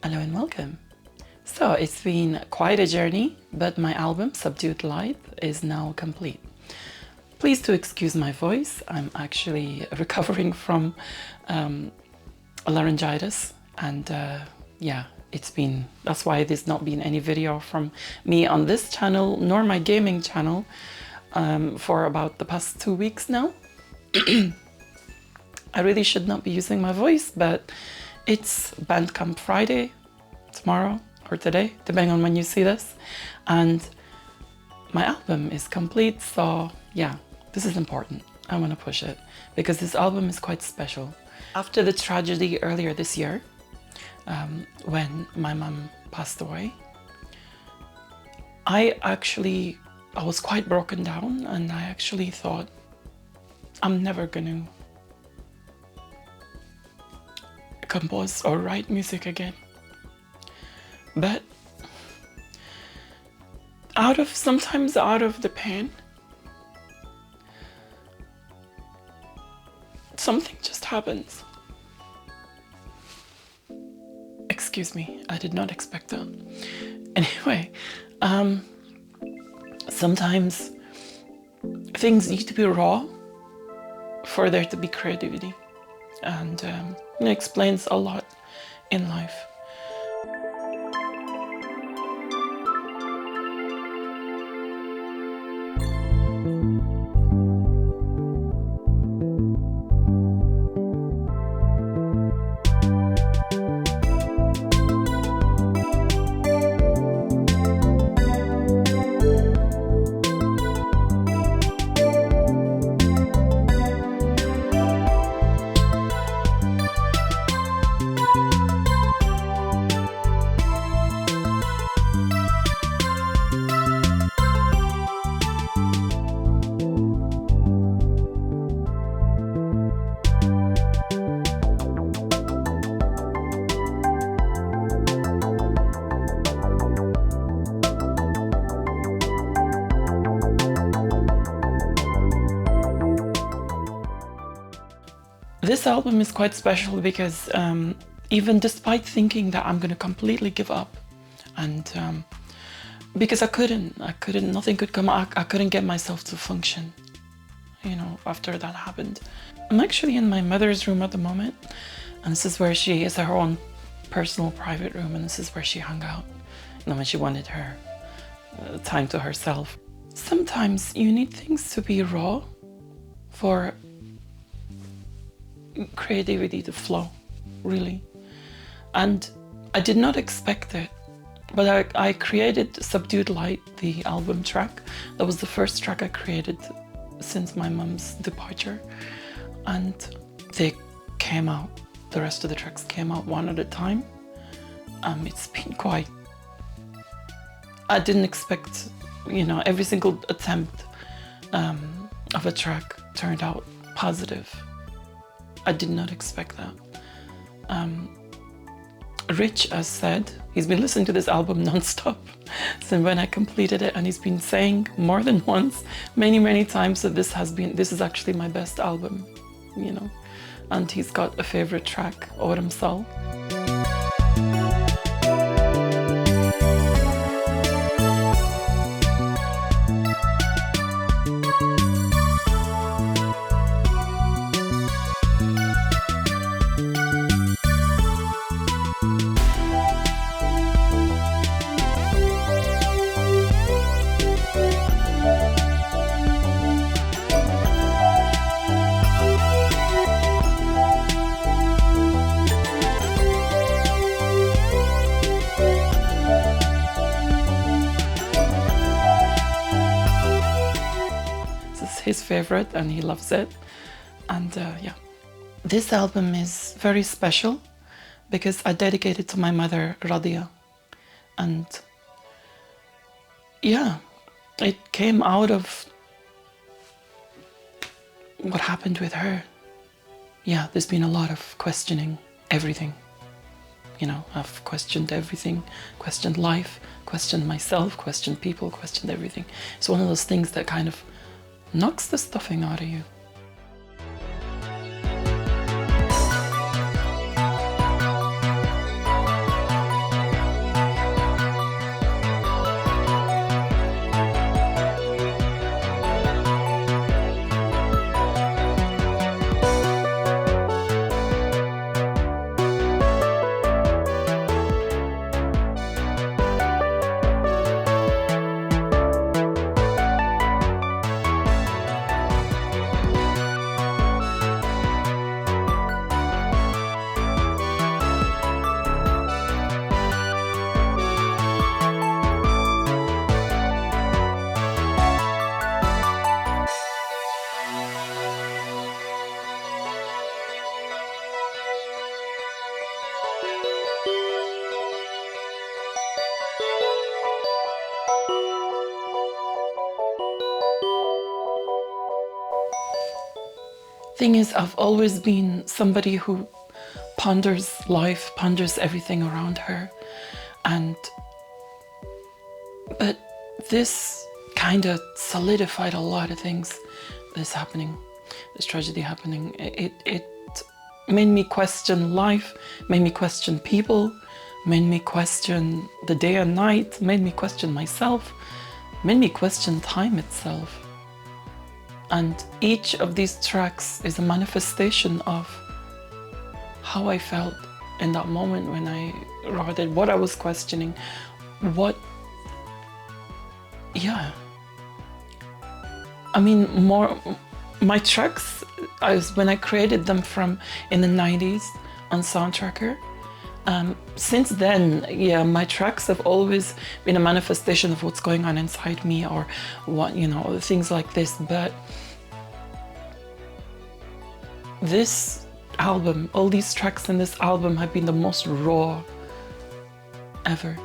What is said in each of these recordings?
Hello and welcome. So it's been quite a journey, but my album Subdued Live is now complete. Please do excuse my voice. I'm actually recovering from laryngitis, and yeah, that's why there's not been any video from me on this channel nor my gaming channel for about the past 2 weeks now. I really should not be using my voice, but it's Bandcamp Friday, tomorrow or today, depending on when you see this, and my album is complete. So yeah, this is important. I want to push it because this album is quite special. After the tragedy earlier this year, when my mum passed away, I was quite broken down, and I actually thought, I'm never gonna compose or write music again. But sometimes out of the pain, something just happens. Excuse me, I did not expect that. Anyway, sometimes things need to be raw for there to be creativity, and it explains a lot in life. This album is quite special because even despite thinking that I'm going to completely give up, and because I couldn't, nothing could come, I couldn't get myself to function, you know, after that happened. I'm actually in my mother's room at the moment, and this is where she is, her own personal private room, and this is where she hung out, you know, when she wanted her time to herself. Sometimes you need things to be raw for creativity to flow, really. And I did not expect it, but I created Subdued Light, the album track. That was the first track I created since my mum's departure, and they came out, the rest of the tracks came out one at a time. It's been quite, I didn't expect, you know, every single attempt of a track turned out positive. I did not expect that. Rich has said, he's been listening to this album non-stop since when I completed it, and he's been saying more than once, many times, that this is actually my best album, you know. And he's got a favorite track, Autumn Sol. His favorite, and he loves it. And yeah, this album is very special because I dedicated it to my mother, Radia, and yeah, it came out of what happened with her. Yeah, there's been a lot of questioning everything, you know. I've questioned everything, questioned life, questioned myself, questioned people, questioned everything. It's one of those things that kind of knocks the stuffing out of you. Thing is, I've always been somebody who ponders life, ponders everything around her. But this kind of solidified a lot of things that's happening, this tragedy happening. It made me question life, made me question people, made me question the day and night, made me question myself, made me question time itself. And each of these tracks is a manifestation of how I felt in that moment when I wrote it, what I was questioning, I mean, my tracks, when I created them in the 90s on Soundtracker, since then, my tracks have always been a manifestation of what's going on inside me, or what, things like this. But this album, all these tracks in this album have been the most raw ever.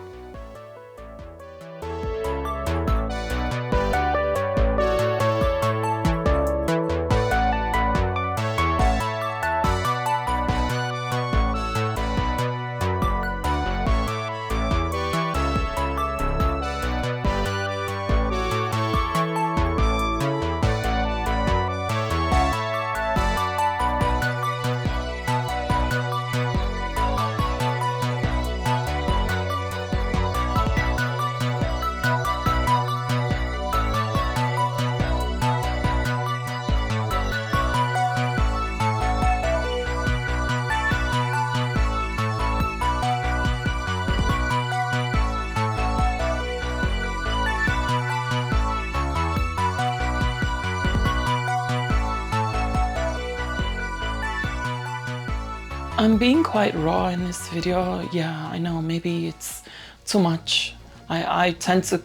I'm being quite raw in this video. Yeah, I know, maybe it's too much. I tend to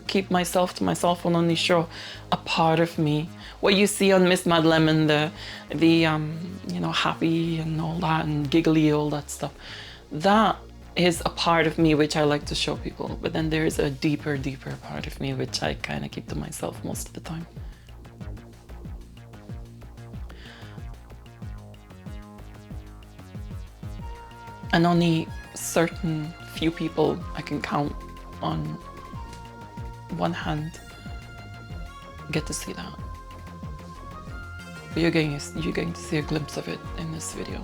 keep myself to myself and only show a part of me. What you see on MsMadLemon, the happy and all that and giggly, all that stuff, that is a part of me which I like to show people. But then there's a deeper part of me which I kind of keep to myself most of the time. And only certain few people I can count on one hand get to see that. But you're going to see a glimpse of it in this video.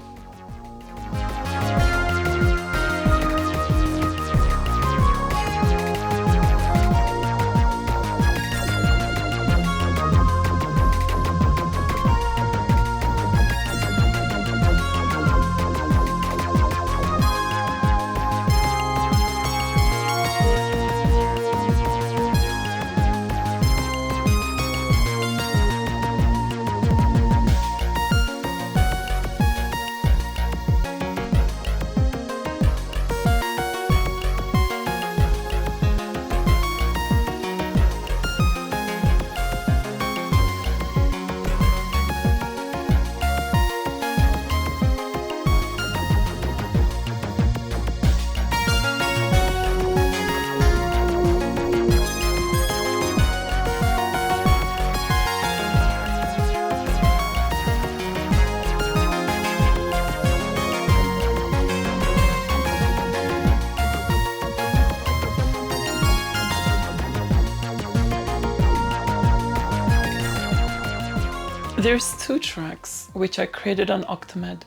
There's two tracks which I created on Octamed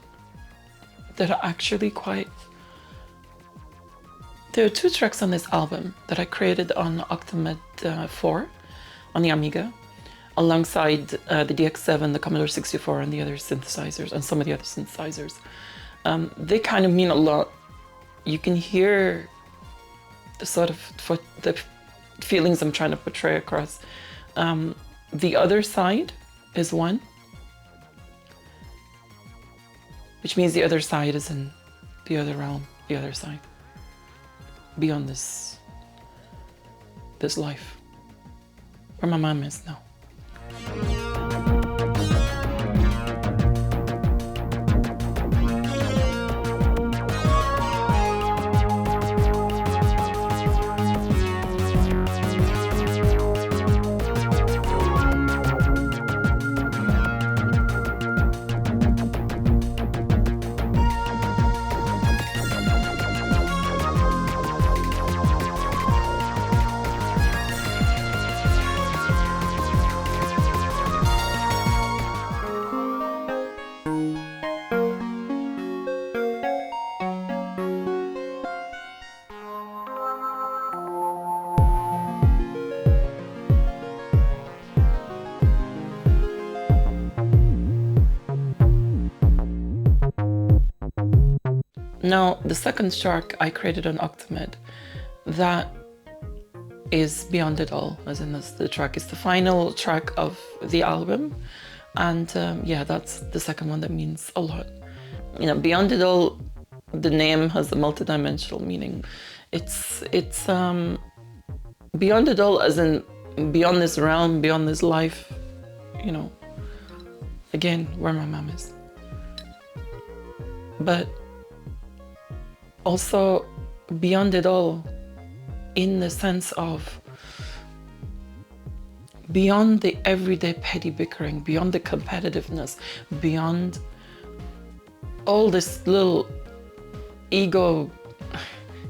that are actually there are two tracks on this album that I created on Octamed 4 on the Amiga, alongside the DX7, the Commodore 64, and the other synthesizers, and some of the other synthesizers. They kind of mean a lot. You can hear the feelings I'm trying to portray across. The Other Side is one, which means the other side is in the other realm, the other side, beyond this life, where my mom is now. Now, the second track I created on Octamed, that is Beyond It All, as in the track is the final track of the album. And yeah, that's the second one that means a lot. You know, Beyond It All, the name has a multidimensional meaning. It's beyond it all, as in beyond this realm, beyond this life, you know, again, where my mom is. But also beyond it all in the sense of beyond the everyday petty bickering, beyond the competitiveness, beyond all this little ego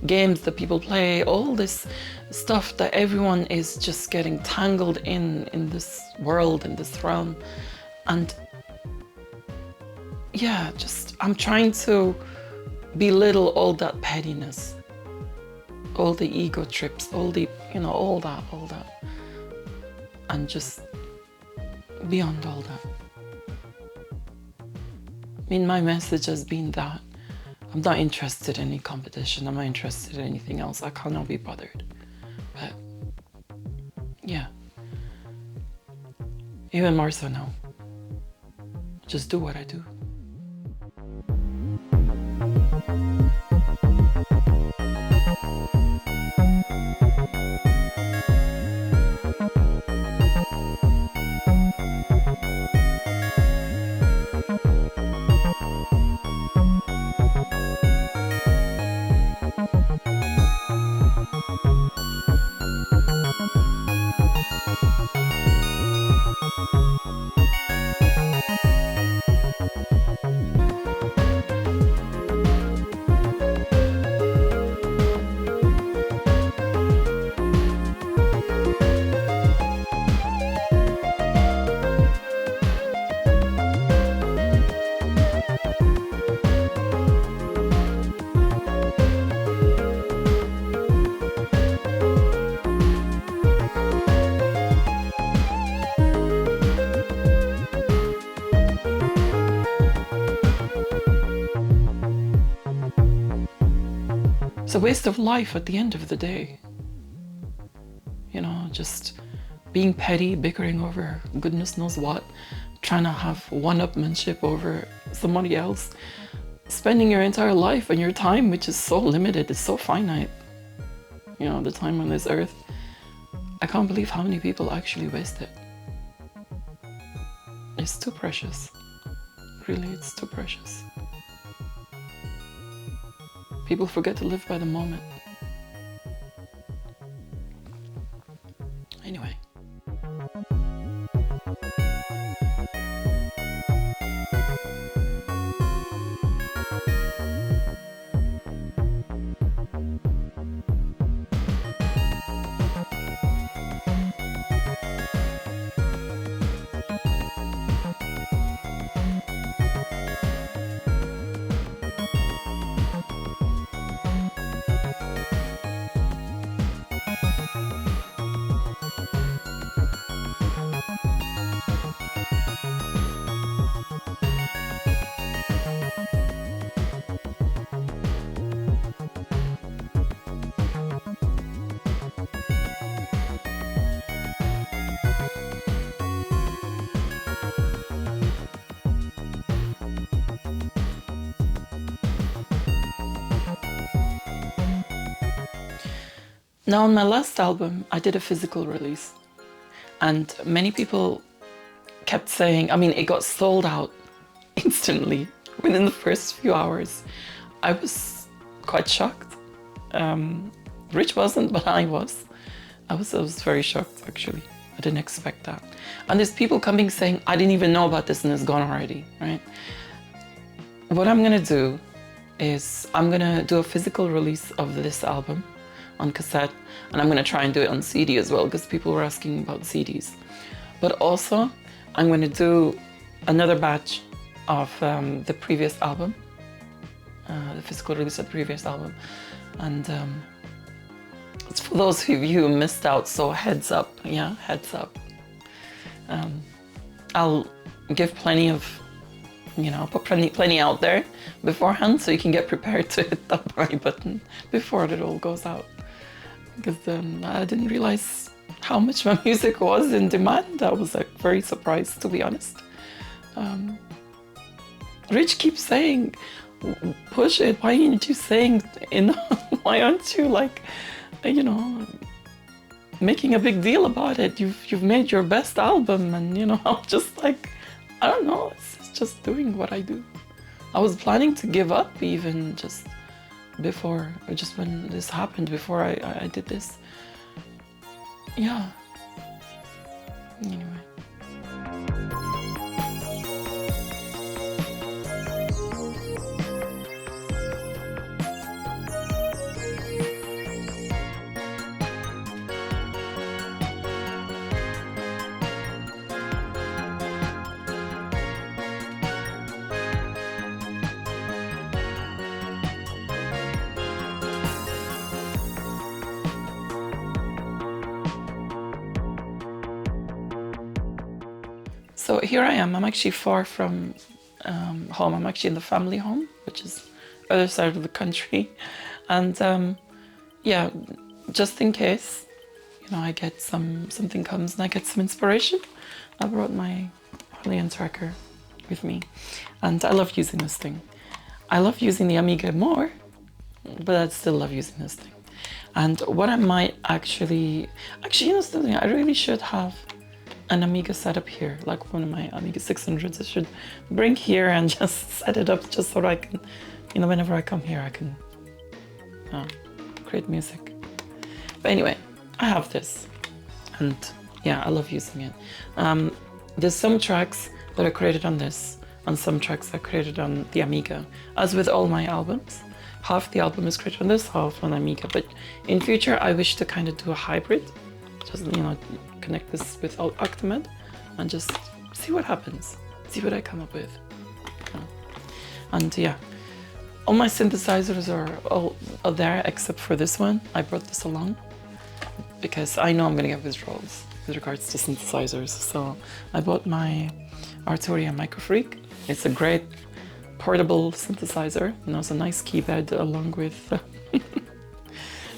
games that people play, all this stuff that everyone is just getting tangled in this world, in this realm. And yeah, just I'm trying to belittle all that pettiness, all the ego trips, all the, you know, all that, and just beyond all that. I mean, my message has been that I'm not interested in any competition. I'm not interested in anything else. I cannot be bothered. But yeah, even more so now. Just do what I do. It's a waste of life at the end of the day. You know, just being petty, bickering over goodness knows what, trying to have one-upmanship over somebody else, spending your entire life and your time, which is so limited, it's so finite. You know, the time on this earth. I can't believe how many people actually waste it. It's too precious. Really, it's too precious. People forget to live by the moment. Anyway. Now, on my last album, I did a physical release, and many people kept saying, I mean, it got sold out instantly within the first few hours. I was quite shocked. Rich wasn't, but I was. I was very shocked, actually. I didn't expect that. And there's people coming saying, I didn't even know about this and it's gone already, right? What I'm gonna do is I'm gonna do a physical release of this album on cassette, and I'm gonna try and do it on CD as well, because people were asking about CDs. But also, I'm gonna do another batch of the previous album, the physical release of the previous album. And it's for those of you who missed out, so heads up, yeah, heads up. I'll give plenty of you know, put plenty out there beforehand so you can get prepared to hit that buy button before it all goes out. Because I didn't realize how much my music was in demand. I was like very surprised, to be honest. Rich keeps saying, push it, why aren't you saying enough? Why aren't you like, you know, making a big deal about it? You've made your best album, and you know, I'm just like, I don't know, it's just doing what I do. I was planning to give up even just before, or just when this happened, before I did this. Yeah. Anyway. So here I am. I'm actually far from home. I'm actually in the family home, which is other side of the country. And yeah, just in case, you know, I get something comes and I get some inspiration, I brought my brilliant tracker with me. And I love using this thing. I love using the Amiga more, but I still love using this thing. And what I might actually, you know something, I really should have an Amiga setup here, like one of my Amiga 600s. I should bring here and just set it up just so I can, you know, whenever I come here, I can create music. But anyway, I have this, and yeah, I love using it. There's some tracks that are created on this, and some tracks are created on the Amiga. As with all my albums, half the album is created on this, half on Amiga. But in future, I wish to kind of do a hybrid. Just, you know, connect this with Octamed and just see what happens, see what I come up with. And yeah, all my synthesizers are all there except for this one. I brought this along because I know I'm gonna get withdrawals with regards to synthesizers. So I bought my Arturia Microfreak. It's a great portable synthesizer. You know, it's a nice keypad along with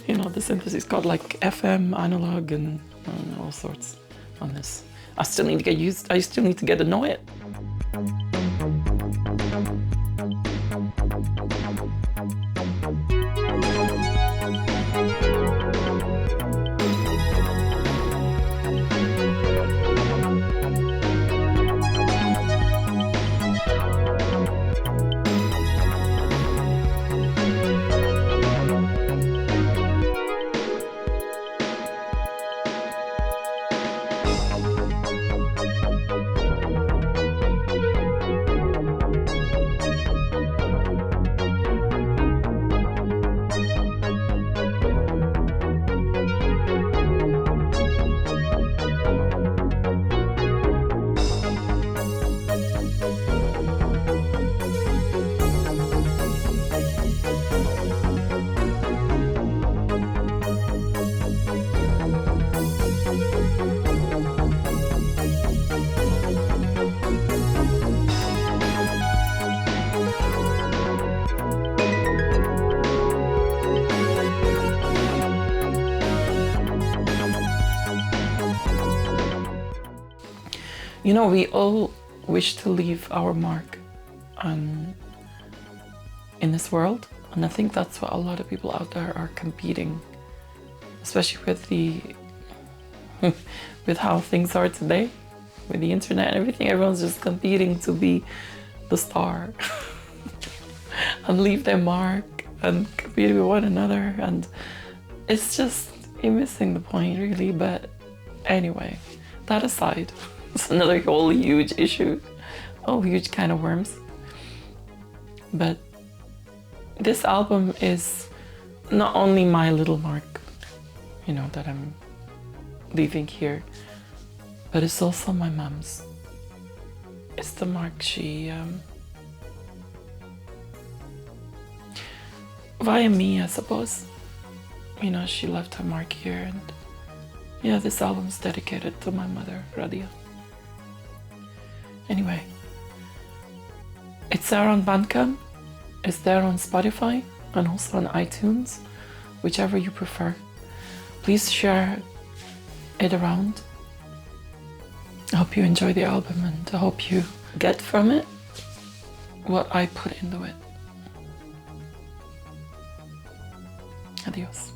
you know, the synthesis. It's got like FM, analog, and all sorts on this. I still need to get used. I still need to get to know it. You know, we all wish to leave our mark in this world, and I think that's what a lot of people out there are competing, especially with with how things are today, with the internet and everything. Everyone's just competing to be the star and leave their mark and compete with one another, and it's just, you're missing the point really. But anyway, that aside, it's another whole huge issue, whole huge can of worms. But this album is not only my little mark, you know, that I'm leaving here, but it's also my mom's. It's the mark she, via me, I suppose, you know, she left her mark here. And yeah, this album's dedicated to my mother, Radia. Anyway, It's there on Bandcamp, it's there on Spotify, and also on iTunes, whichever you prefer. Please share it around. I hope you enjoy the album, and I hope you get from it what I put into it. Adios.